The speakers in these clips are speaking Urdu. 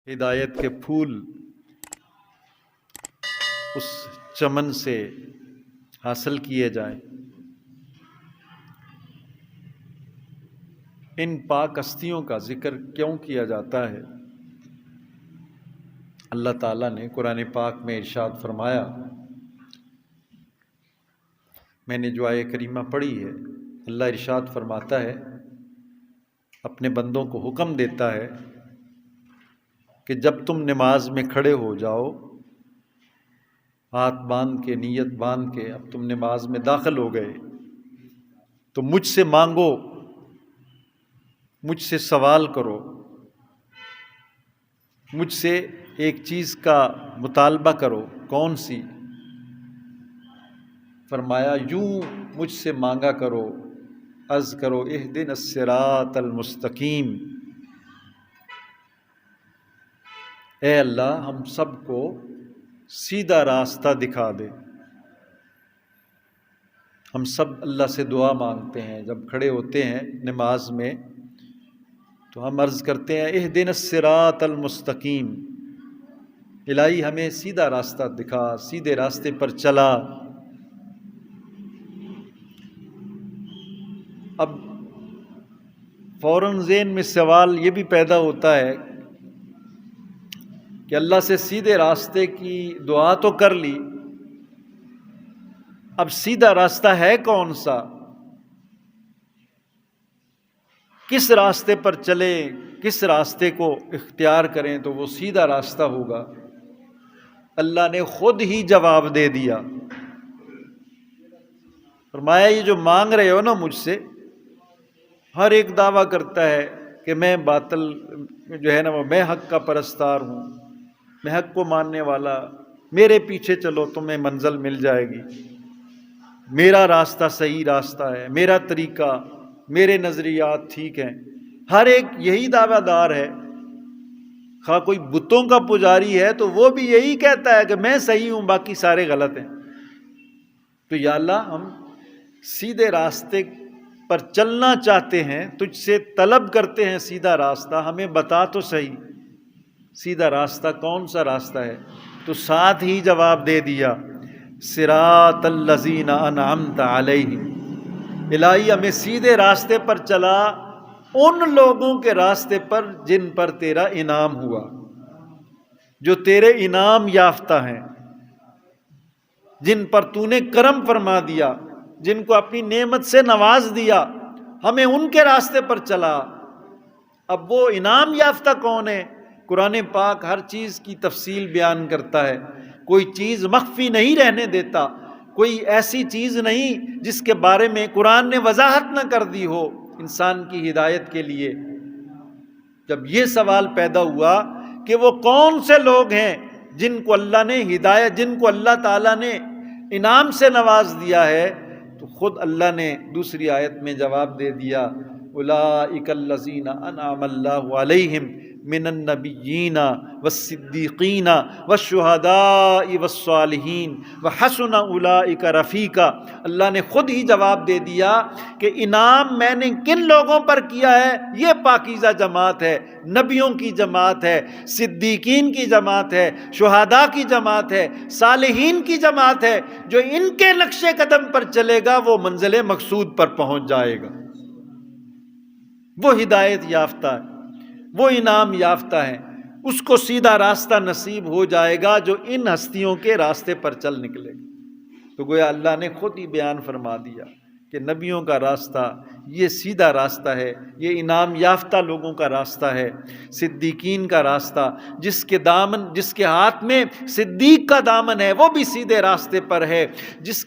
ہدایت کے پھول اس چمن سے حاصل کیے جائیں۔ ان پاک ہستیوں کا ذکر کیوں کیا جاتا ہے؟ اللہ تعالیٰ نے قرآن پاک میں ارشاد فرمایا، میں نے جو آیہ کریمہ پڑھی ہے، اللہ ارشاد فرماتا ہے، اپنے بندوں کو حکم دیتا ہے کہ جب تم نماز میں کھڑے ہو جاؤ، ہاتھ باندھ کے، نیت باندھ کے اب تم نماز میں داخل ہو گئے، تو مجھ سے مانگو، مجھ سے سوال کرو، مجھ سے ایک چیز کا مطالبہ کرو۔ کون سی؟ فرمایا یوں مجھ سے مانگا کرو، عرض کرو اہدنا الصراط المستقیم، اے اللہ ہم سب کو سیدھا راستہ دکھا دے۔ ہم سب اللہ سے دعا مانگتے ہیں، جب کھڑے ہوتے ہیں نماز میں تو ہم عرض کرتے ہیں اہدنا الصراط المستقیم، الہی ہمیں سیدھا راستہ دکھا، سیدھے راستے پر چلا۔ اب فوراً ذہن میں سوال یہ بھی پیدا ہوتا ہے کہ اللہ سے سیدھے راستے کی دعا تو کر لی، اب سیدھا راستہ ہے کون سا؟ کس راستے پر چلیں، کس راستے کو اختیار کریں تو وہ سیدھا راستہ ہوگا؟ اللہ نے خود ہی جواب دے دیا، فرمایا یہ جو مانگ رہے ہو نا مجھ سے، ہر ایک دعویٰ کرتا ہے کہ میں باطل جو ہے نا وہ میں حق کا پرستار ہوں، میں حق کو ماننے والا، میرے پیچھے چلو تمہیں منزل مل جائے گی، میرا راستہ صحیح راستہ ہے، میرا طریقہ، میرے نظریات ٹھیک ہیں۔ ہر ایک یہی دعویٰ دار ہے، خواہ کوئی بتوں کا پجاری ہے تو وہ بھی یہی کہتا ہے کہ میں صحیح ہوں، باقی سارے غلط ہیں۔ تو یا اللہ ہم سیدھے راستے پر چلنا چاہتے ہیں، تجھ سے طلب کرتے ہیں سیدھا راستہ، ہمیں بتا تو صحیح سیدھا راستہ کون سا راستہ ہے؟ تو ساتھ ہی جواب دے دیا صراط الذین انعمت علیہم، الہی ہمیں سیدھے راستے پر چلا، ان لوگوں کے راستے پر جن پر تیرا انعام ہوا، جو تیرے انعام یافتہ ہیں، جن پر تو نے کرم فرما دیا، جن کو اپنی نعمت سے نواز دیا، ہمیں ان کے راستے پر چلا۔ اب وہ انعام یافتہ کون ہے؟ قرآن پاک ہر چیز کی تفصیل بیان کرتا ہے، کوئی چیز مخفی نہیں رہنے دیتا، کوئی ایسی چیز نہیں جس کے بارے میں قرآن نے وضاحت نہ کر دی ہو انسان کی ہدایت کے لیے۔ جب یہ سوال پیدا ہوا کہ وہ کون سے لوگ ہیں جن کو اللہ نے ہدایت، جن کو اللہ تعالیٰ نے انعام سے نواز دیا ہے، تو خود اللہ نے دوسری آیت میں جواب دے دیا اولئک الذین انعم اللہ علیہم من النبیین والصدیقین والشہداء والصالحین وحسن اولئک رفیقا۔ اللہ نے خود ہی جواب دے دیا کہ انعام میں نے کن لوگوں پر کیا ہے؟ یہ پاکیزہ جماعت ہے، نبیوں کی جماعت ہے، صدیقین کی جماعت ہے، شہداء کی جماعت ہے، صالحین کی جماعت ہے۔ جو ان کے نقش قدم پر چلے گا وہ منزل مقصود پر پہنچ جائے گا، وہ ہدایت یافتہ ہے، وہ انعام یافتہ ہے، اس کو سیدھا راستہ نصیب ہو جائے گا جو ان ہستیوں کے راستے پر چل نکلے گا۔ تو گویا اللہ نے خود ہی بیان فرما دیا کہ نبیوں کا راستہ یہ سیدھا راستہ ہے، یہ انعام یافتہ لوگوں کا راستہ ہے، صدیقین کا راستہ، جس کے ہاتھ میں صدیق کا دامن ہے وہ بھی سیدھے راستے پر ہے، جس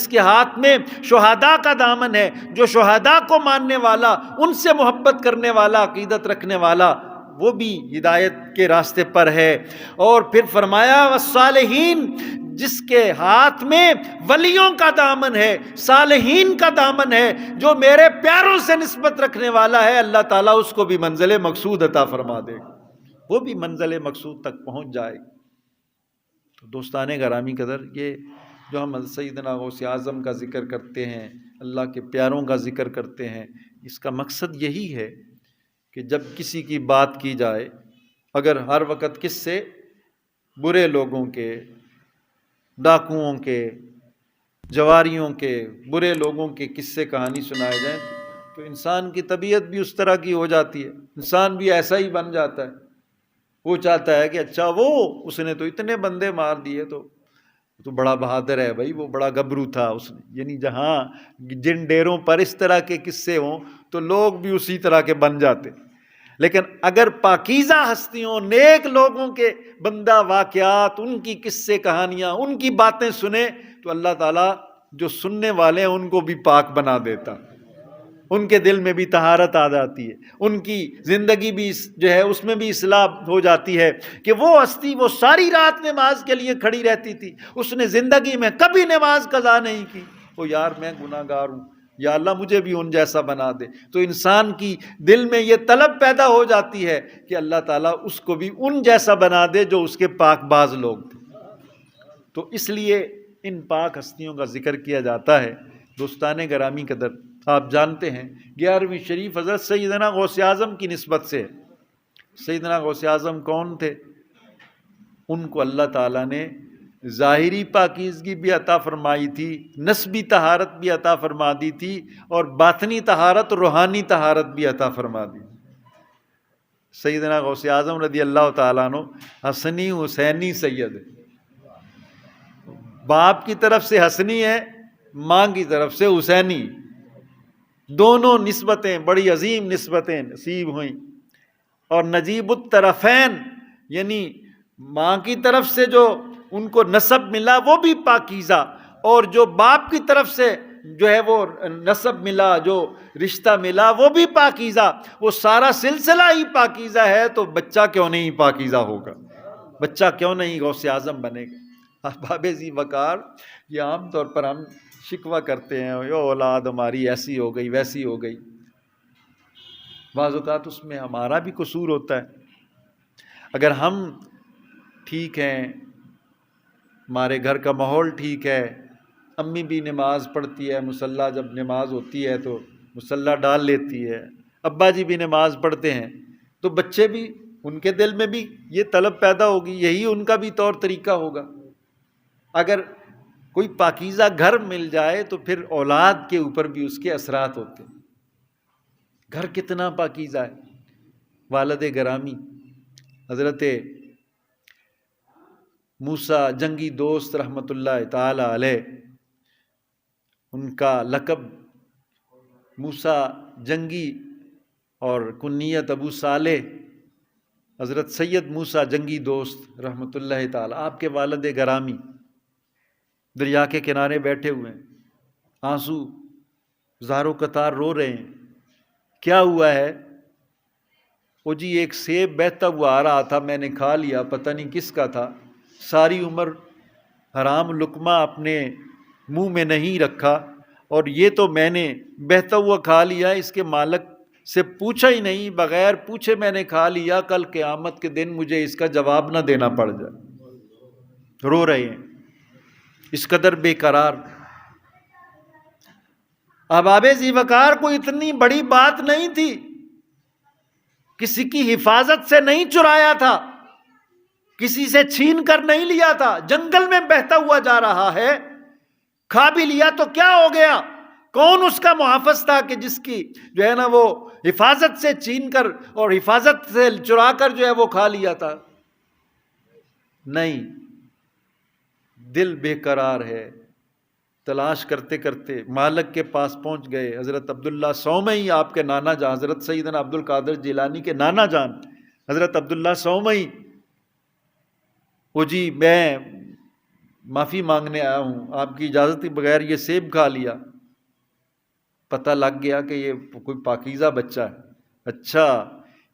کے ہاتھ میں شہداء کا دامن ہے، جو شہداء کو ماننے والا، ان سے محبت کرنے والا، عقیدت رکھنے والا، وہ بھی ہدایت کے راستے پر ہے۔ اور پھر فرمایا والصالحین، جس کے ہاتھ میں ولیوں کا دامن ہے، صالحین کا دامن ہے، جو میرے پیاروں سے نسبت رکھنے والا ہے، اللہ تعالیٰ اس کو بھی منزل مقصود عطا فرما دے گا، وہ بھی منزل مقصود تک پہنچ جائے گا۔ تو دوستان گرامی قدر، یہ جو ہم سیدنا غوث اعظم کا ذکر کرتے ہیں، اللہ کے پیاروں کا ذکر کرتے ہیں، اس کا مقصد یہی ہے کہ جب کسی کی بات کی جائے اگر ہر وقت کس سے برے لوگوں کے، ڈاکوؤں کے، جواریوں کے، برے لوگوں کے قصے کہانی سنائے جائیں تو انسان کی طبیعت بھی اس طرح کی ہو جاتی ہے، انسان بھی ایسا ہی بن جاتا ہے۔ وہ چاہتا ہے کہ اچھا اس نے تو اتنے بندے مار دیے، تو بڑا بہادر ہے بھائی، وہ بڑا گبرو تھا اس نے۔ یعنی جہاں جن ڈیروں پر اس طرح کے قصے ہوں تو لوگ بھی اسی طرح کے بن جاتے۔ لیکن اگر پاکیزہ ہستیوں، نیک لوگوں کے بندہ واقعات، ان کی قصے کہانیاں، ان کی باتیں سنیں تو اللہ تعالیٰ جو سننے والے ہیں ان کو بھی پاک بنا دیتا، ان کے دل میں بھی طہارت آ جاتی ہے، ان کی زندگی بھی جو ہے اس میں بھی اصلاح ہو جاتی ہے کہ وہ ہستی وہ ساری رات نماز کے لیے کھڑی رہتی تھی، اس نے زندگی میں کبھی نماز قضا نہیں کی۔ یار میں گناہ گار ہوں، یا اللہ مجھے بھی ان جیسا بنا دے۔ تو انسان کی دل میں یہ طلب پیدا ہو جاتی ہے کہ اللہ تعالیٰ اس کو بھی ان جیسا بنا دے جو اس کے پاک باز لوگ تھے۔ تو اس لیے ان پاک ہستیوں کا ذکر کیا جاتا ہے۔ دوستان گرامی قدر، آپ جانتے ہیں 11ویں شریف حضرت سیدنا غوث اعظم کی نسبت سے۔ سیدنا غوث اعظم کون تھے؟ ان کو اللہ تعالیٰ نے ظاہری پاکیزگی بھی عطا فرمائی تھی، نسبی طہارت بھی عطا فرما دی تھی، اور باطنی طہارت، روحانی طہارت بھی عطا فرما دی۔ سیدنا غوث اعظم رضی اللہ تعالیٰ عنہ حسنی حسینی سید، باپ کی طرف سے حسنی ہے، ماں کی طرف سے حسینی، دونوں نسبتیں بڑی عظیم نسبتیں نصیب ہوئیں۔ اور نجیب الطرفین، یعنی ماں کی طرف سے جو ان کو نسب ملا وہ بھی پاکیزہ، اور جو باپ کی طرف سے جو ہے وہ نسب ملا، جو رشتہ ملا وہ بھی پاکیزہ، وہ سارا سلسلہ ہی پاکیزہ ہے، تو بچہ کیوں نہیں پاکیزہ ہوگا؟ بچہ کیوں نہیں غوث اعظم بنے گا؟ احباب ذی وقار، یہ عام طور پر ہم شکوہ کرتے ہیں، یہ اولاد ہماری ایسی ہو گئی ویسی ہو گئی۔ بعض اوقات اس میں ہمارا بھی قصور ہوتا ہے۔ اگر ہم ٹھیک ہیں، ہمارے گھر کا ماحول ٹھیک ہے، امی بھی نماز پڑھتی ہے، مصلی جب نماز ہوتی ہے تو مصلی ڈال لیتی ہے، ابا جی بھی نماز پڑھتے ہیں، تو بچے بھی، ان کے دل میں بھی یہ طلب پیدا ہوگی، یہی ان کا بھی طور طریقہ ہوگا۔ اگر کوئی پاکیزہ گھر مل جائے تو پھر اولاد کے اوپر بھی اس کے اثرات ہوتے ہیں۔ گھر کتنا پاکیزہ ہے۔ والد گرامی حضرت موسیٰ جنگی دوست رحمۃ اللہ تعالی علیہ، ان کا لقب موسیٰ جنگی اور کنیت ابو صالح، حضرت سید موسیٰ جنگی دوست رحمۃ اللہ تعالی۔ آپ کے والد گرامی دریا کے کنارے بیٹھے ہوئے ہیں، آنسو زاروں قطار رو رہے ہیں۔ کیا ہوا ہے؟ وہ جی ایک سیب بہتا ہوا آ رہا تھا، میں نے کھا لیا، پتہ نہیں کس کا تھا، ساری عمر حرام لقمہ اپنے منہ میں نہیں رکھا، اور یہ تو میں نے بہتا ہوا کھا لیا، اس کے مالک سے پوچھا ہی نہیں، بغیر پوچھے میں نے کھا لیا، کل قیامت کے دن مجھے اس کا جواب نہ دینا پڑ جائے۔ رو رہے ہیں، اس قدر بے قرار۔ احباب ذی وقار، کوئی اتنی بڑی بات نہیں تھی، کسی کی حفاظت سے نہیں چرایا تھا، کسی سے چھین کر نہیں لیا تھا، جنگل میں بہتا ہوا جا رہا ہے، کھا بھی لیا تو کیا ہو گیا؟ کون اس کا محافظ تھا کہ جس کی جو ہے نا وہ حفاظت سے چھین کر اور حفاظت سے چرا کر جو ہے وہ کھا لیا تھا؟ نہیں، دل بے قرار ہے۔ تلاش کرتے کرتے مالک کے پاس پہنچ گئے۔ حضرت عبداللہ سومئی، آپ کے نانا جان، حضرت سیدنا عبد القادر جیلانی کے نانا جان حضرت عبداللہ سومئی، وہ جی میں معافی مانگنے آیا ہوں، آپ کی اجازت کے بغیر یہ سیب کھا لیا۔ پتہ لگ گیا کہ یہ کوئی پاکیزہ بچہ ہے۔ اچھا،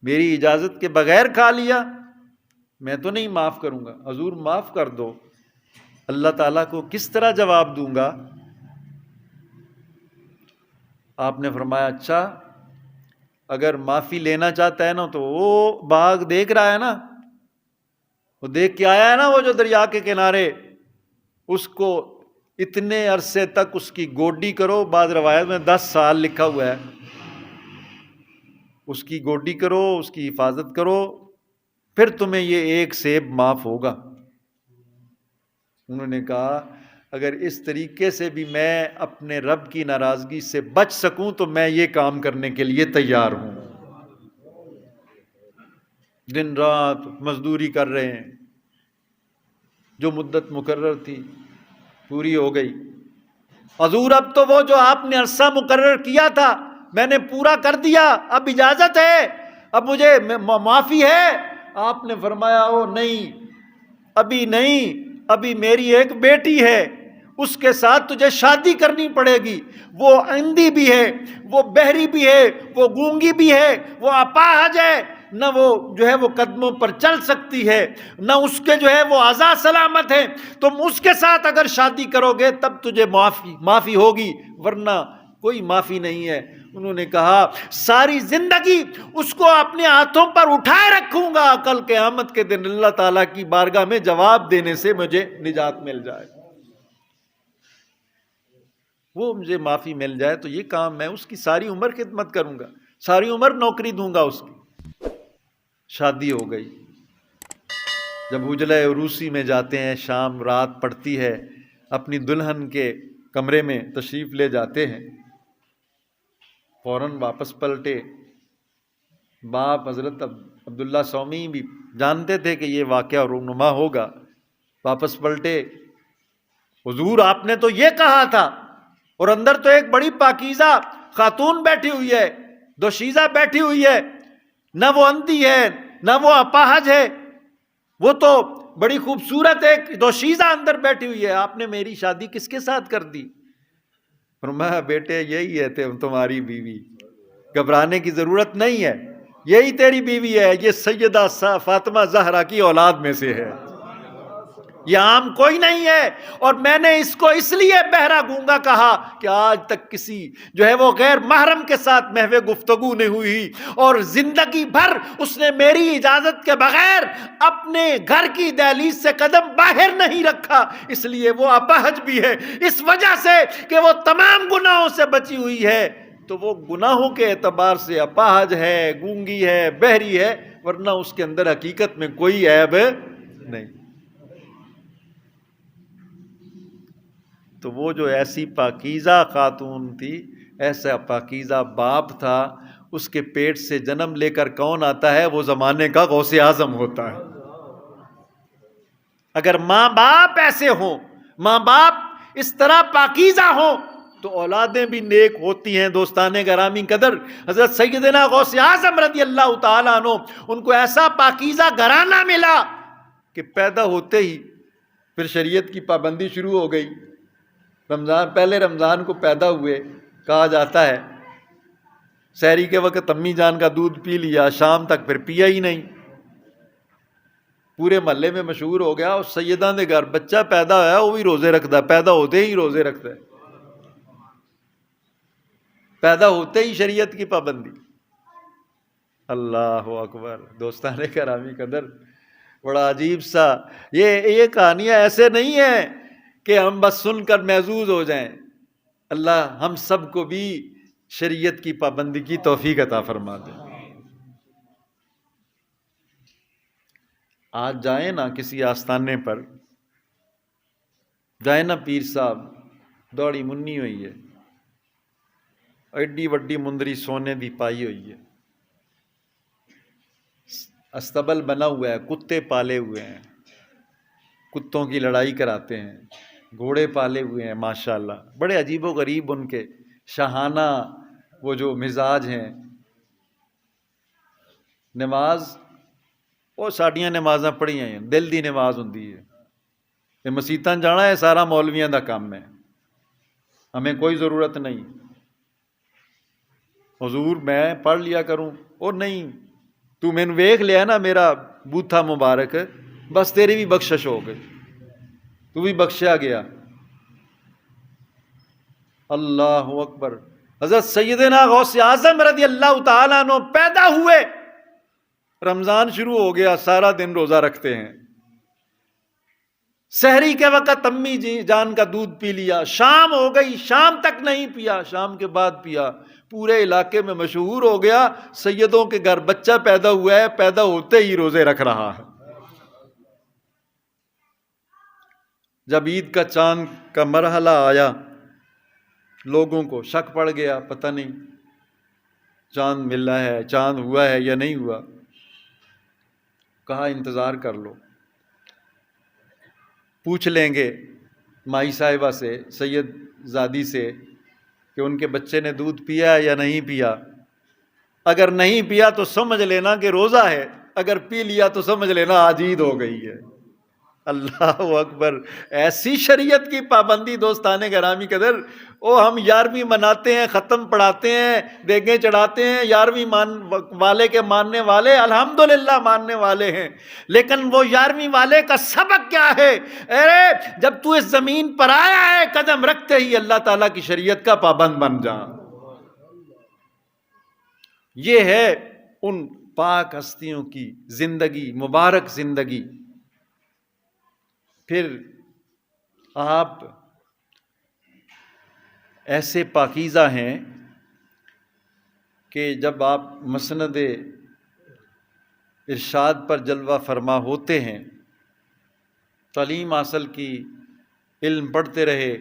میری اجازت کے بغیر کھا لیا، میں تو نہیں معاف کروں گا، حضور معاف کر دو۔ اللہ تعالیٰ کو کس طرح جواب دوں گا؟ آپ نے فرمایا اچھا، اگر معافی لینا چاہتا ہے نا تو وہ باغ دیکھ رہا ہے نا، وہ دیکھ کے آیا ہے نا، وہ جو دریا کے کنارے، اس کو اتنے عرصے تک اس کی گوڈی کرو، بعض روایت میں 10 سال لکھا ہوا ہے، اس کی گوڈی کرو، اس کی حفاظت کرو، پھر تمہیں یہ ایک سیب معاف ہوگا۔ انہوں نے کہا اگر اس طریقے سے بھی میں اپنے رب کی ناراضگی سے بچ سکوں تو میں یہ کام کرنے کے لیے تیار ہوں۔ دن رات مزدوری کر رہے ہیں، جو مدت مقرر تھی پوری ہو گئی۔ حضور اب تو وہ جو آپ نے عرصہ مقرر کیا تھا میں نے پورا کر دیا، اب اجازت ہے، اب مجھے معافی ہے۔ آپ نے فرمایا او نہیں، ابھی نہیں، ابھی میری ایک بیٹی ہے، اس کے ساتھ تجھے شادی کرنی پڑے گی، وہ اندھی بھی ہے، وہ بہری بھی ہے، وہ گونگی بھی ہے، وہ اپاہج ہے، نہ وہ جو ہے وہ قدموں پر چل سکتی ہے، نہ اس کے جو ہے وہ اعضاء سلامت ہیں، تم اس کے ساتھ اگر شادی کرو گے تب تجھے معافی ہوگی، ورنہ کوئی معافی نہیں ہے۔ انہوں نے کہا ساری زندگی اس کو اپنے ہاتھوں پر اٹھائے رکھوں گا، کل قیامت کے دن اللہ تعالیٰ کی بارگاہ میں جواب دینے سے مجھے نجات مل جائے، وہ مجھے معافی مل جائے تو یہ کام میں اس کی ساری عمر خدمت کروں گا، ساری عمر نوکری دوں گا اس کی۔ شادی ہو گئی۔ جب اجلہ عروسی میں جاتے ہیں، شام رات پڑتی ہے، اپنی دلہن کے کمرے میں تشریف لے جاتے ہیں، فوراً واپس پلٹے۔ باپ حضرت عبداللہ سومی بھی جانتے تھے کہ یہ واقعہ رونما ہوگا، واپس پلٹے، حضور آپ نے تو یہ کہا تھا، اور اندر تو ایک بڑی پاکیزہ خاتون بیٹھی ہوئی ہے، دوشیزہ بیٹھی ہوئی ہے، نہ وہ اندھی ہے نہ وہ اپاہج ہے، وہ تو بڑی خوبصورت ایک دوشیزہ اندر بیٹھی ہوئی ہے، آپ نے میری شادی کس کے ساتھ کر دی؟ فرمایا بیٹے یہی ہے تمہاری بیوی، گھبرانے کی ضرورت نہیں ہے، یہی تیری بیوی ہے، یہ سیدہ فاطمہ زہرا کی اولاد میں سے ہے، یہ عام کوئی نہیں ہے۔ اور میں نے اس کو اس لیے بہرا گونگا کہا کہ آج تک کسی جو ہے وہ غیر محرم کے ساتھ محو گفتگو نہیں ہوئی، اور زندگی بھر اس نے میری اجازت کے بغیر اپنے گھر کی دہلیز سے قدم باہر نہیں رکھا، اس لیے وہ اپاہج بھی ہے، اس وجہ سے کہ وہ تمام گناہوں سے بچی ہوئی ہے، تو وہ گناہوں کے اعتبار سے اپاہج ہے، گونگی ہے، بہری ہے، ورنہ اس کے اندر حقیقت میں کوئی عیب نہیں۔ تو وہ جو ایسی پاکیزہ خاتون تھی، ایسا پاکیزہ باپ تھا، اس کے پیٹ سے جنم لے کر کون آتا ہے؟ وہ زمانے کا غوث اعظم ہوتا ہے۔ اگر ماں باپ ایسے ہوں، ماں باپ اس طرح پاکیزہ ہوں تو اولادیں بھی نیک ہوتی ہیں۔ دوستان گرامی قدر، حضرت سیدنا غوث اعظم رضی اللہ تعالیٰ عنہ، ان کو ایسا پاکیزہ گھرانہ ملا کہ پیدا ہوتے ہی پھر شریعت کی پابندی شروع ہو گئی۔ پہلے رمضان کو پیدا ہوئے، کہا جاتا ہے سحری کے وقت امی جان کا دودھ پی لیا، شام تک پھر پیا ہی نہیں، پورے محلے میں مشہور ہو گیا، اور سیدہ نے گھر بچہ پیدا ہوا وہ بھی روزے رکھتا ہے، پیدا ہوتے ہی روزے رکھتا ہے، پیدا ہوتے ہی شریعت کی پابندی۔ اللہ اکبر۔ دوستان گرامی قدر، بڑا عجیب سا یہ کہانیاں ایسے نہیں ہیں کہ ہم بس سن کر محظوظ ہو جائیں۔ اللہ ہم سب کو بھی شریعت کی پابندی کی توفیق عطا فرما دے۔ آج جائیں نا کسی آستانے پر، جائیں نا پیر صاحب، دوڑی منی ہوئی ہے، ایڈی وڈی مندری سونے دی پائی ہوئی ہے، استبل بنا ہوا ہے، کتے پالے ہوئے ہیں، کتوں کی لڑائی کراتے ہیں، گھوڑے پالے ہوئے ہیں، ماشاءاللہ بڑے عجیب و غریب ان کے شاہانہ وہ جو مزاج ہیں۔ نماز وہ ساڈیاں نمازاں پڑھیاں ہیں، دل دی نماز ہوندی ہے، یہ مسیتاں جانا ہے سارا مولویاں دا کام ہے، ہمیں کوئی ضرورت نہیں۔ حضور میں پڑھ لیا کروں، اور نہیں، تو میں نے ویکھ لیا نا میرا بوتھا مبارک، بس تیری بھی بخشش ہو گئی، تو بھی بخشا گیا۔ اللہ اکبر۔ حضرت سیدنا غوث اعظم رضی اللہ تعالیٰ عنہ پیدا ہوئے، رمضان شروع ہو گیا، سارا دن روزہ رکھتے ہیں، سحری کے وقت امی جان کا دودھ پی لیا، شام ہو گئی، شام تک نہیں پیا، شام کے بعد پیا، پورے علاقے میں مشہور ہو گیا، سیدوں کے گھر بچہ پیدا ہوا ہے، پیدا ہوتے ہی روزے رکھ رہا ہے۔ جب عید کا چاند کا مرحلہ آیا، لوگوں کو شک پڑ گیا، پتہ نہیں چاند ملا ہے، چاند ہوا ہے یا نہیں ہوا۔ کہا انتظار کر لو، پوچھ لیں گے مائی صاحبہ سے، سید زادی سے، کہ ان کے بچے نے دودھ پیا یا نہیں پیا۔ اگر نہیں پیا تو سمجھ لینا کہ روزہ ہے، اگر پی لیا تو سمجھ لینا آج عید ہو گئی ہے۔ اللہ اکبر! ایسی شریعت کی پابندی دوستان گرامی قدر، ہم 11ویں مناتے ہیں، ختم پڑھاتے ہیں، دیگیں چڑھاتے ہیں، 11ویں والے کے ماننے والے الحمدللہ ماننے والے ہیں، لیکن وہ 11ویں والے کا سبق کیا ہے؟ ارے جب تو اس زمین پر آیا ہے، قدم رکھتے ہی اللہ تعالیٰ کی شریعت کا پابند بن جا۔ یہ ہے ان پاک ہستیوں کی زندگی، مبارک زندگی۔ پھر آپ ایسے پاکیزہ ہیں کہ جب آپ مسند ارشاد پر جلوہ فرما ہوتے ہیں، تعلیم حاصل کی، علم پڑھتے رہے،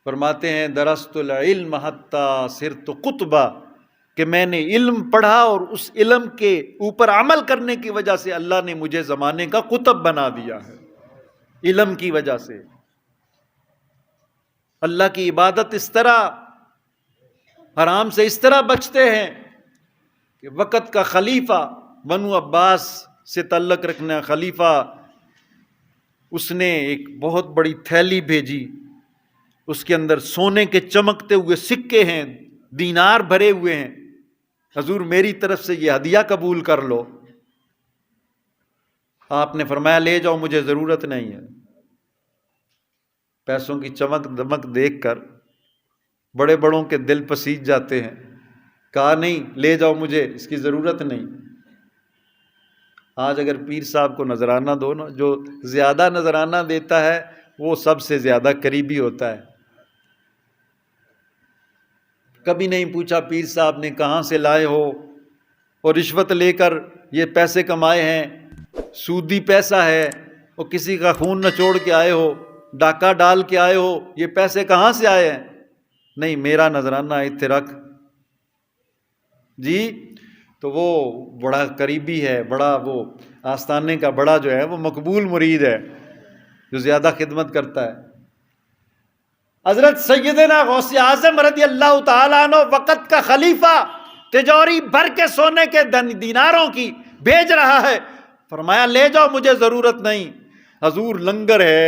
فرماتے ہیں درست العلم حتی صرت قطبہ، کہ میں نے علم پڑھا اور اس علم کے اوپر عمل کرنے کی وجہ سے اللہ نے مجھے زمانے کا قطب بنا دیا ہے۔ علم کی وجہ سے اللہ کی عبادت اس طرح، حرام سے اس طرح بچتے ہیں کہ وقت کا خلیفہ، بنو عباس سے تعلق رکھنا خلیفہ، اس نے ایک بہت بڑی تھیلی بھیجی، اس کے اندر سونے کے چمکتے ہوئے سکے ہیں، دینار بھرے ہوئے ہیں، حضور میری طرف سے یہ ہدیہ قبول کر لو۔ آپ نے فرمایا لے جاؤ، مجھے ضرورت نہیں ہے۔ پیسوں کی چمک دمک دیکھ کر بڑے بڑوں کے دل پسیج جاتے ہیں، کہا نہیں لے جاؤ، مجھے اس کی ضرورت نہیں۔ آج اگر پیر صاحب کو نذرانہ دو نا، جو زیادہ نذرانہ دیتا ہے وہ سب سے زیادہ قریبی ہوتا ہے۔ کبھی نہیں پوچھا پیر صاحب نے کہاں سے لائے ہو، اور رشوت لے کر یہ پیسے کمائے ہیں، سودی پیسہ ہے، اور کسی کا خون نچوڑ کے آئے ہو، ڈاکہ ڈال کے آئے ہو، یہ پیسے کہاں سے آئے ہیں؟ نہیں، میرا نذرانہ اتنے رکھ جی۔ تو وہ بڑا قریبی ہے، بڑا وہ آستانے کا بڑا جو ہے وہ مقبول مرید ہے، جو زیادہ خدمت کرتا ہے۔ حضرت سیدنا غوث اعظم رضی اللہ تعالیٰ عنہ وقت کا خلیفہ تجوری بھر کے سونے کے دیناروں کی بھیج رہا ہے، فرمایا لے جاؤ، مجھے ضرورت نہیں۔ حضور لنگر ہے،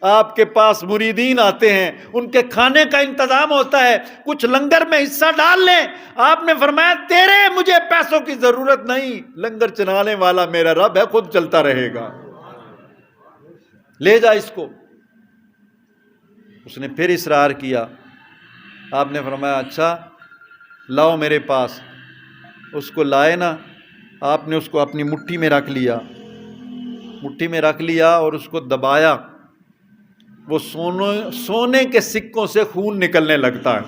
آپ کے پاس مریدین آتے ہیں، ان کے کھانے کا انتظام ہوتا ہے، کچھ لنگر میں حصہ ڈال لیں۔ آپ نے فرمایا تیرے مجھے پیسوں کی ضرورت نہیں، لنگر چلانے والا میرا رب ہے، خود چلتا رہے گا، لے جا اس کو۔ اس نے پھر اصرار کیا، آپ نے فرمایا اچھا لاؤ میرے پاس۔ اس کو لائے نا، آپ نے اس کو اپنی مٹھی میں رکھ لیا، مٹھی میں رکھ لیا اور اس کو دبایا، وہ سونے کے سکوں سے خون نکلنے لگتا ہے،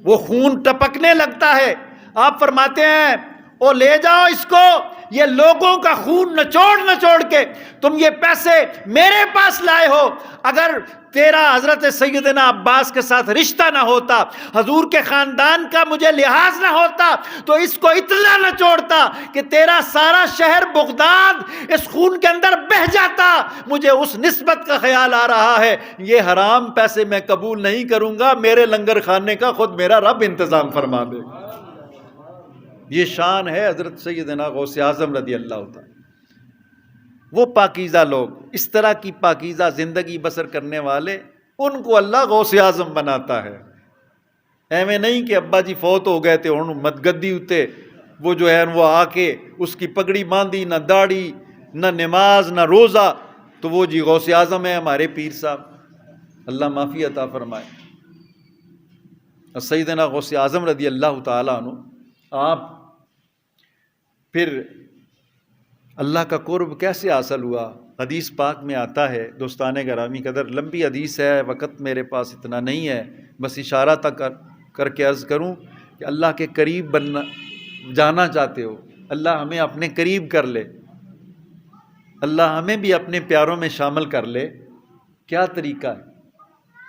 وہ خون ٹپکنے لگتا ہے۔ آپ فرماتے ہیں او لے جاؤ اس کو، یہ لوگوں کا خون نچوڑ کے تم یہ پیسے میرے پاس لائے ہو۔ اگر تیرا حضرت سیدنا عباس کے ساتھ رشتہ نہ ہوتا، حضور کے خاندان کا مجھے لحاظ نہ ہوتا، تو اس کو اتنا نچوڑتا کہ تیرا سارا شہر بغداد اس خون کے اندر بہہ جاتا۔ مجھے اس نسبت کا خیال آ رہا ہے، یہ حرام پیسے میں قبول نہیں کروں گا، میرے لنگر خانے کا خود میرا رب انتظام فرما دے گا۔ یہ شان ہے حضرت سیدنا غوث اعظم رضی اللہ تعالیٰ۔ وہ پاکیزہ لوگ، اس طرح کی پاکیزہ زندگی بسر کرنے والے، ان کو اللہ غوث اعظم بناتا ہے۔ ایویں نہیں کہ ابا جی فوت ہو گئے تھے، مدگدی اتے وہ جو ہے وہ آ کے اس کی پگڑی باندھی، نہ داڑھی نہ نماز نہ روزہ، تو وہ جی غوث اعظم ہے ہمارے پیر صاحب، اللہ معافی عطا فرمائے۔ سیدنا غوث اعظم رضی اللہ تعالیٰ عنہ، آپ پھر اللہ کا قرب کیسے حاصل ہوا؟ حدیث پاک میں آتا ہے، دوستان گرامی قدر لمبی حدیث ہے، وقت میرے پاس اتنا نہیں ہے، بس اشارہ تک کر کے عرض کروں کہ اللہ کے قریب جانا چاہتے ہو، اللہ ہمیں اپنے قریب کر لے، اللہ ہمیں بھی اپنے پیاروں میں شامل کر لے، کیا طریقہ ہے؟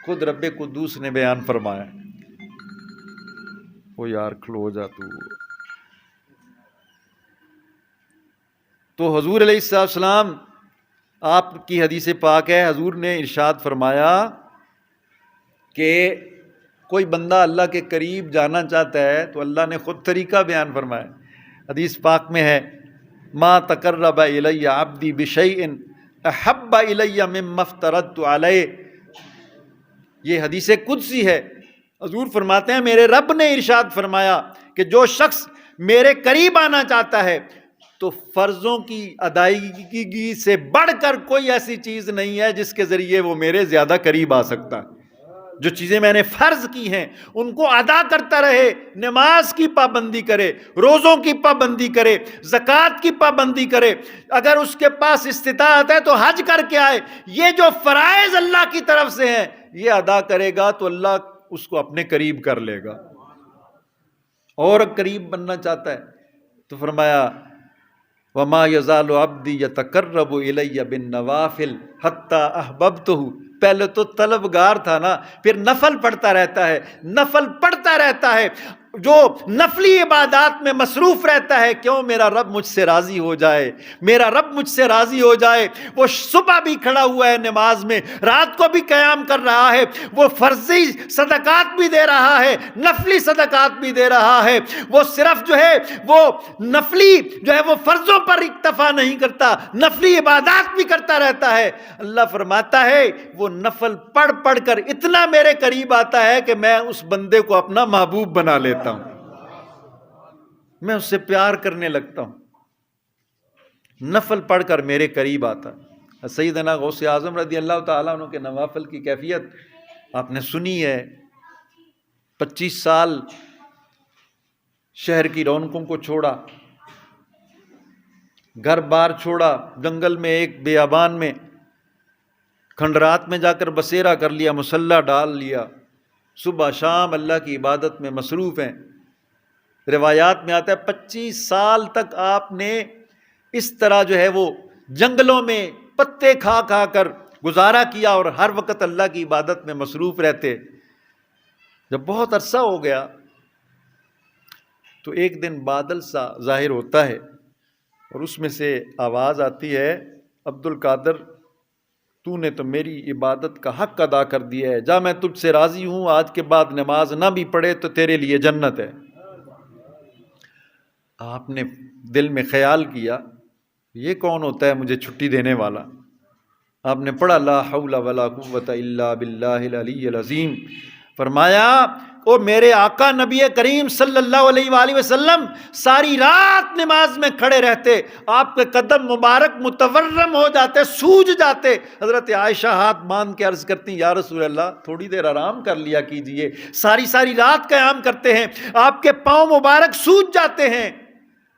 خود رب قدوس نے بیان فرمایا۔ وہ یار کھلو جا تو حضور علیہ السلام آپ کی حدیث پاک ہے، حضور نے ارشاد فرمایا کہ کوئی بندہ اللہ کے قریب جانا چاہتا ہے تو اللہ نے خود طریقہ بیان فرمایا۔ حدیث پاک میں ہے ما تقرب الی عبدی بشیء احب الی مما افترضت علیہ، یہ حدیث قدسی ہے۔ حضور فرماتے ہیں میرے رب نے ارشاد فرمایا کہ جو شخص میرے قریب آنا چاہتا ہے تو فرضوں کی ادائیگی سے بڑھ کر کوئی ایسی چیز نہیں ہے جس کے ذریعے وہ میرے زیادہ قریب آ سکتا ہے۔ جو چیزیں میں نے فرض کی ہیں ان کو ادا کرتا رہے، نماز کی پابندی کرے، روزوں کی پابندی کرے، زکوٰۃ کی پابندی کرے، اگر اس کے پاس استطاعت ہے تو حج کر کے آئے، یہ جو فرائض اللہ کی طرف سے ہیں یہ ادا کرے گا تو اللہ اس کو اپنے قریب کر لے گا۔ اور قریب بننا چاہتا ہے تو فرمایا وما یزال عبدی یتقرب الی بالنوافل حتی احببتہ، پہلے تو طلبگار تھا نا، پھر نفل پڑھتا رہتا ہے، نفل پڑھتا رہتا ہے، جو نفلی عبادات میں مصروف رہتا ہے، کیوں؟ میرا رب مجھ سے راضی ہو جائے، میرا رب مجھ سے راضی ہو جائے۔ وہ صبح بھی کھڑا ہوا ہے نماز میں، رات کو بھی قیام کر رہا ہے، وہ فرضی صدقات بھی دے رہا ہے، نفلی صدقات بھی دے رہا ہے، وہ صرف جو ہے وہ نفلی جو ہے وہ فرضوں پر اکتفا نہیں کرتا، نفلی عبادات بھی کرتا رہتا ہے۔ اللہ فرماتا ہے وہ نفل پڑھ پڑھ کر اتنا میرے قریب آتا ہے کہ میں اس بندے کو اپنا محبوب بنا لیتا ہوں، میں اس سے پیار کرنے لگتا ہوں، نفل پڑھ کر میرے قریب آتا۔ سیدنا غوث اعظم رضی اللہ تعالیٰ عنہ کے نوافل کی کیفیت آپ نے سنی ہے۔ 25 سال شہر کی رونقوں کو چھوڑا، گھر بار چھوڑا، جنگل میں ایک بیابان میں کھنڈرات میں جا کر بسیرا کر لیا، مصلی ڈال لیا، صبح شام اللہ کی عبادت میں مصروف ہیں۔ روایات میں آتا ہے 25 سال تک آپ نے اس طرح جو ہے وہ جنگلوں میں پتے کھا کھا کر گزارا کیا اور ہر وقت اللہ کی عبادت میں مصروف رہتے۔ جب بہت عرصہ ہو گیا تو ایک دن بادل سا ظاہر ہوتا ہے اور اس میں سے آواز آتی ہے عبد القادر تو نے تو میری عبادت کا حق ادا کر دیا ہے، جا میں تجھ سے راضی ہوں، آج کے بعد نماز نہ بھی پڑھے تو تیرے لیے جنت ہے۔ آپ نے دل میں خیال کیا یہ کون ہوتا ہے مجھے چھٹی دینے والا؟ آپ نے پڑھا لا حول ولا قوت الا باللہ العلی العظیم، فرمایا او میرے آقا نبی کریم صلی اللہ علیہ وآلہ وسلم ساری رات نماز میں کھڑے رہتے، آپ کے قدم مبارک متورم ہو جاتے، سوج جاتے۔ حضرت عائشہ ہاتھ باندھ کے عرض کرتی یا رسول اللہ تھوڑی دیر آرام کر لیا کیجئے، ساری رات قیام کرتے ہیں، آپ کے پاؤں مبارک سوج جاتے ہیں۔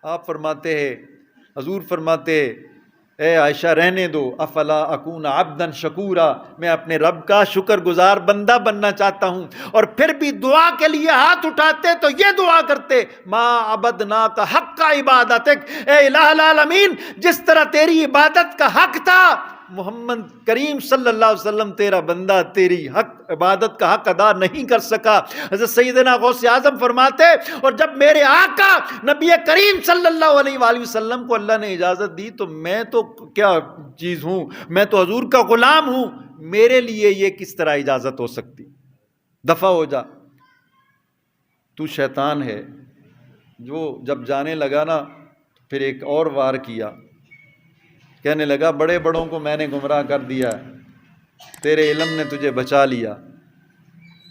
آپ فرماتے ہیں، حضور فرماتے اے عائشہ رہنے دو، افلا اکون عبدا شکورا، میں اپنے رب کا شکر گزار بندہ بننا چاہتا ہوں۔ اور پھر بھی دعا کے لیے ہاتھ اٹھاتے تو یہ دعا کرتے ما عبدناک حق عبادتک، اے الہ العالمین جس طرح تیری عبادت کا حق تھا محمد کریم صلی اللہ علیہ وسلم تیرا بندہ تیری عبادت کا حق ادا نہیں کر سکا۔ حضرت سیدنا غوث اعظم فرماتے اور جب میرے آقا نبی کریم صلی اللہ علیہ وآلہ وسلم کو اللہ نے اجازت دی تو میں تو کیا چیز ہوں، میں تو حضور کا غلام ہوں، میرے لیے یہ کس طرح اجازت ہو سکتی؟ دفع ہو جا، تو شیطان ہے۔ جو جب جانے لگا نا پھر ایک اور وار کیا، کہنے لگا بڑے بڑوں کو میں نے گمراہ کر دیا، تیرے علم نے تجھے بچا لیا۔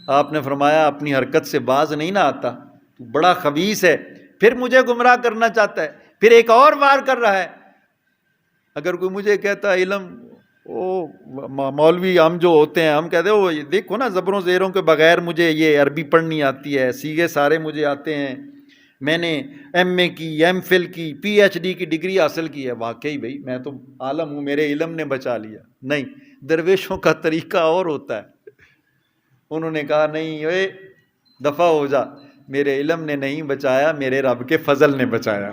آپ نے فرمایا اپنی حرکت سے باز نہیں نہ آتا، تو بڑا خبیث ہے، پھر مجھے گمراہ کرنا چاہتا ہے، پھر ایک اور وار کر رہا ہے۔ اگر کوئی مجھے کہتا علم، مولوی ہم جو ہوتے ہیں ہم کہتے ہیں وہ دیکھو نا زبروں زیروں کے بغیر مجھے یہ عربی پڑھنی آتی ہے، صیغے سارے مجھے آتے ہیں، میں نے ایم اے کی، ایم فل کی، پی ایچ ڈی کی ڈگری حاصل کی ہے، واقعی بھائی میں تو عالم ہوں، میرے علم نے بچا لیا۔ نہیں، درویشوں کا طریقہ اور ہوتا ہے۔ انہوں نے کہا نہیں دفع ہو جا، میرے علم نے نہیں بچایا، میرے رب کے فضل نے بچایا۔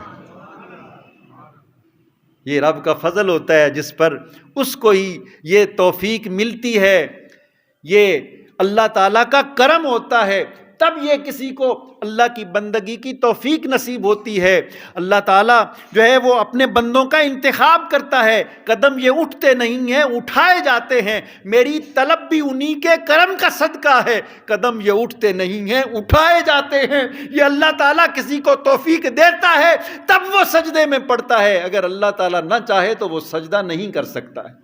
یہ رب کا فضل ہوتا ہے جس پر اس کو ہی یہ توفیق ملتی ہے، یہ اللہ تعالیٰ کا کرم ہوتا ہے، تب یہ کسی کو اللہ کی بندگی کی توفیق نصیب ہوتی ہے۔ اللہ تعالیٰ جو ہے وہ اپنے بندوں کا انتخاب کرتا ہے، قدم یہ اٹھتے نہیں ہیں، اٹھائے جاتے ہیں۔ میری طلب بھی انہی کے کرم کا صدقہ ہے، قدم یہ اٹھتے نہیں ہیں، اٹھائے جاتے ہیں۔ یہ اللہ تعالیٰ کسی کو توفیق دیتا ہے تب وہ سجدے میں پڑتا ہے، اگر اللہ تعالیٰ نہ چاہے تو وہ سجدہ نہیں کر سکتا ہے۔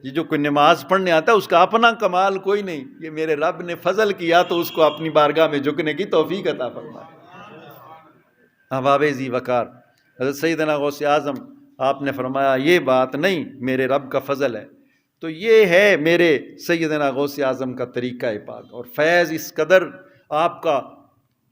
یہ جو کوئی نماز پڑھنے آتا ہے اس کا اپنا کمال کوئی نہیں، یہ میرے رب نے فضل کیا تو اس کو اپنی بارگاہ میں جھکنے کی توفیق عطا فرمائے۔ احباب ذی وقار، حضرت سیدنا غوث اعظم آپ نے فرمایا یہ بات نہیں، میرے رب کا فضل ہے۔ تو یہ ہے میرے سیدنا غوث اعظم کا طریقہ پاک، اور فیض اس قدر آپ کا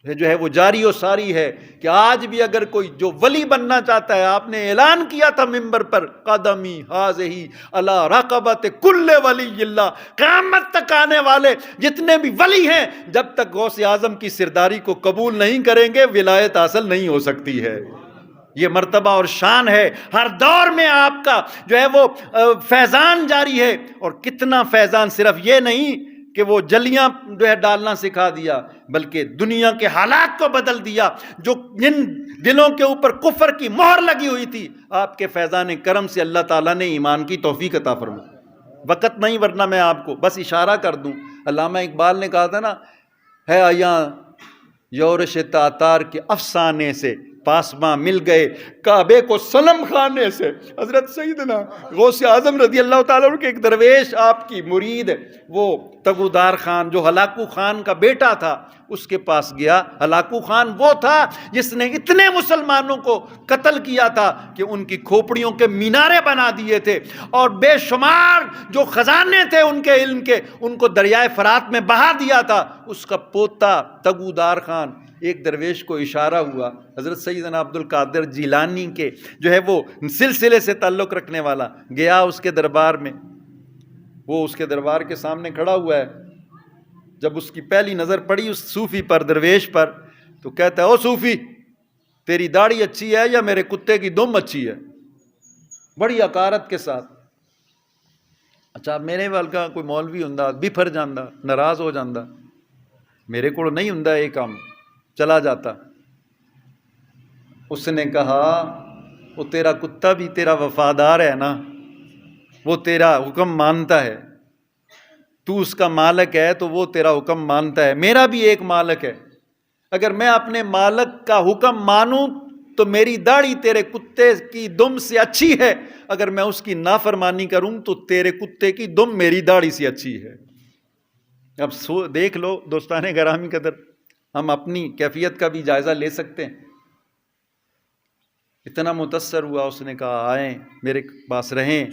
جو ہے وہ جاری و ساری ہے کہ آج بھی اگر کوئی جو ولی بننا چاہتا ہے، آپ نے اعلان کیا تھا منبر پر، قدمی ہاذہی علی رقبۃ کل ولی اللہ، قیامت تک آنے والے جتنے بھی ولی ہیں جب تک غوث اعظم کی سرداری کو قبول نہیں کریں گے ولایت حاصل نہیں ہو سکتی ہے۔ یہ مرتبہ اور شان ہے، ہر دور میں آپ کا جو ہے وہ فیضان جاری ہے، اور کتنا فیضان، صرف یہ نہیں کہ وہ جلیاں جو ہے ڈالنا سکھا دیا، بلکہ دنیا کے حالات کو بدل دیا۔ جو جن دلوں کے اوپر کفر کی مہر لگی ہوئی تھی، آپ کے فیضان کرم سے اللہ تعالیٰ نے ایمان کی توفیق عطا فرمائی۔ وقت نہیں ورنہ میں آپ کو بس اشارہ کر دوں، علامہ اقبال نے کہا تھا نا، ہے آیاں یورش تاتار کے افسانے سے، پاسباں مل گئے کعبے کو صنم خانے سے۔ حضرت سیدنا غوث اعظم رضی اللہ تعالیٰ عنہ کے ایک درویش آپ کی مرید، وہ تگودار خان جو ہلاکو خان کا بیٹا تھا، اس کے پاس گیا۔ ہلاکو خان وہ تھا جس نے اتنے مسلمانوں کو قتل کیا تھا کہ ان کی کھوپڑیوں کے مینارے بنا دیے تھے، اور بے شمار جو خزانے تھے ان کے علم کے، ان کو دریائے فرات میں بہا دیا تھا۔ اس کا پوتا تگودار خان، ایک درویش کو اشارہ ہوا، حضرت سیدنا عبد القادر جیلانی کے جو ہے وہ سلسلے سے تعلق رکھنے والا، گیا اس کے دربار میں، وہ اس کے دربار کے سامنے کھڑا ہوا ہے۔ جب اس کی پہلی نظر پڑی اس صوفی پر، درویش پر، تو کہتا ہے، او صوفی، تیری داڑھی اچھی ہے یا میرے کتے کی دم اچھی ہے؟ بڑی حقارت کے ساتھ۔ اچھا میرے وال کا کوئی مولوی ہوندا بفر جاندا، ناراض ہو جاندا، میرے کو نہیں ہوندا یہ کام، چلا جاتا۔ اس نے کہا، وہ تیرا کتا بھی تیرا وفادار ہے نا، وہ تیرا حکم مانتا ہے، تو اس کا مالک ہے تو وہ تیرا حکم مانتا ہے، میرا بھی ایک مالک ہے، اگر میں اپنے مالک کا حکم مانوں تو میری داڑھی تیرے کتے کی دم سے اچھی ہے، اگر میں اس کی نافرمانی کروں تو تیرے کتے کی دم میری داڑھی سے اچھی ہے۔ اب دیکھ لو دوستان گرامی قدر، ہم اپنی کیفیت کا بھی جائزہ لے سکتے ہیں۔ اتنا متاثر ہوا، اس نے کہا آئیں میرے پاس رہیں،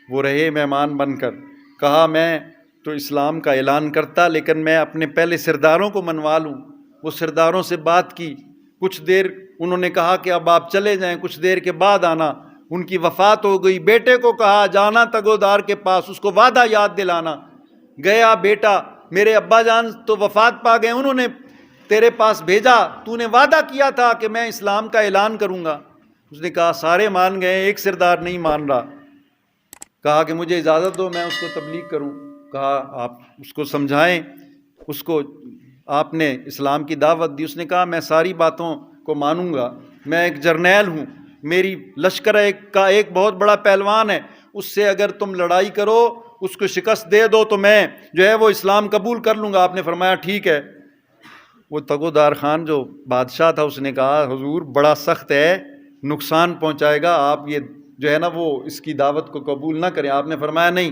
وہ رہے مہمان بن کر۔ کہا میں تو اسلام کا اعلان کرتا، لیکن میں اپنے پہلے سرداروں کو منوا لوں۔ وہ سرداروں سے بات کی، کچھ دیر انہوں نے کہا کہ اب آپ چلے جائیں، کچھ دیر کے بعد آنا۔ ان کی وفات ہو گئی، بیٹے کو کہا جانا تگودار کے پاس، اس کو وعدہ یاد دلانا۔ گیا بیٹا، میرے ابا جان تو وفات پا گئے، انہوں نے تیرے پاس بھیجا، تو نے وعدہ کیا تھا کہ میں اسلام کا اعلان کروں گا۔ اس نے کہا سارے مان گئے، ایک سردار نہیں مان رہا۔ کہا کہ مجھے اجازت دو میں اس کو تبلیغ کروں۔ کہا آپ اس کو سمجھائیں، اس کو آپ نے اسلام کی دعوت دی۔ اس نے کہا میں ساری باتوں کو مانوں گا، میں ایک جرنیل ہوں، میری لشکر کا ایک بہت بڑا پہلوان ہے، اس سے اگر تم لڑائی کرو، اس کو شکست دے دو تو میں جو ہے وہ اسلام قبول کر لوں گا۔ آپ نے فرمایا ٹھیک ہے۔ وہ تگودار خان جو بادشاہ تھا، اس نے کہا حضور بڑا سخت ہے، نقصان پہنچائے گا، آپ یہ جو ہے نا وہ اس کی دعوت کو قبول نہ کریں۔ آپ نے فرمایا نہیں۔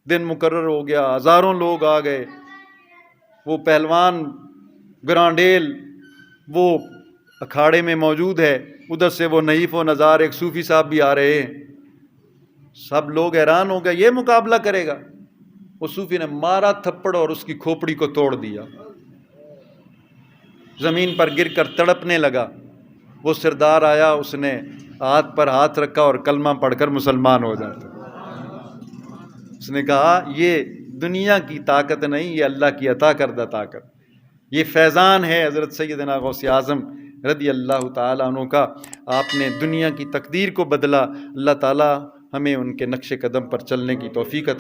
دن مقرر ہو گیا، ہزاروں لوگ آ گئے، وہ پہلوان گرانڈیل وہ اکھاڑے میں موجود ہے، ادھر سے وہ نحیف و نزار ایک صوفی صاحب بھی آ رہے ہیں۔ سب لوگ حیران ہو گئے، یہ مقابلہ کرے گا؟ وہ صوفی نے مارا تھپڑ اور اس کی کھوپڑی کو توڑ دیا، زمین پر گر کر تڑپنے لگا۔ وہ سردار آیا، اس نے ہاتھ پر ہاتھ رکھا اور کلمہ پڑھ کر مسلمان ہو جاتا۔ اس نے کہا یہ دنیا کی طاقت نہیں، یہ اللہ کی عطا کردہ طاقت۔ یہ فیضان ہے حضرت سیدنا غوث اعظم رضی اللہ تعالیٰ عنہ کا. آپ نے دنیا کی تقدیر کو بدلا. اللہ تعالیٰ ہمیں ان کے نقش قدم پر چلنے کی توفیق عطا